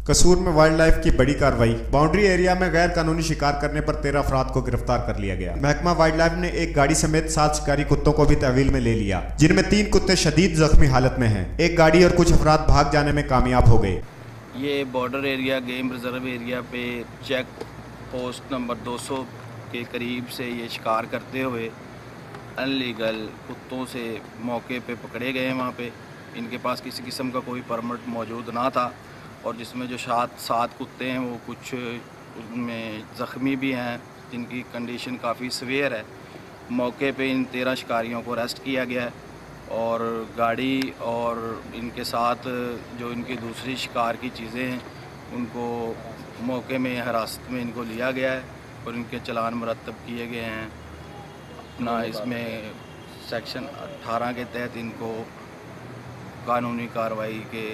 कसूर में wild life की बड़ी कार्रवाई। बाउंड्री एरिया में गैर कानूनी शिकार करने पर 13 अफराद को गिरफ्तार कर लिया गया। महकमा वाइल्ड लाइफ ने एक गाड़ी समेत 7 शिकारी कुत्तों को भी तहवील में ले लिया, जिनमें 3 कुत्ते शदीद जख्मी हालत में हैं। एक गाड़ी और कुछ अफराद भाग जाने में कामयाब हो गए। ये border area game reserve area पे चेक पोस्ट नंबर 200 के करीब से ये शिकार करते हुए अनलीगल कुत्तों से मौके पे पकड़े गए हैं। वहाँ पे इनके पास किसी किस्म का कोई परमिट मौजूद ना था और जिसमें जो 7 कुत्ते हैं वो कुछ उनमें ज़ख्मी भी हैं, जिनकी कंडीशन काफ़ी सीवियर है। मौके पे इन 13 शिकारियों को अरेस्ट किया गया है और गाड़ी और इनके साथ जो इनकी दूसरी शिकार की चीज़ें हैं उनको मौके में हिरासत में इनको लिया गया है और इनके चालान मुरतब किए गए हैं। अपना इसमें सेक्शन 18 के तहत इनको कानूनी कार्रवाई के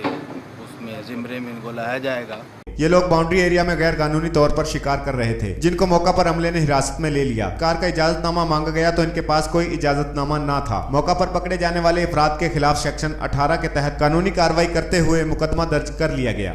उसमें ज़िम्मे में इनको लाया जाएगा। ये लोग बाउंड्री एरिया में गैर कानूनी तौर पर शिकार कर रहे थे, जिनको मौका पर अमले ने हिरासत में ले लिया। कार का इजाजतनामा मांगा गया तो इनके पास कोई इजाजतनामा ना था। मौका पर पकड़े जाने वाले अफराद के खिलाफ सेक्शन 18 के तहत कानूनी कार्रवाई करते हुए मुकदमा दर्ज कर लिया गया।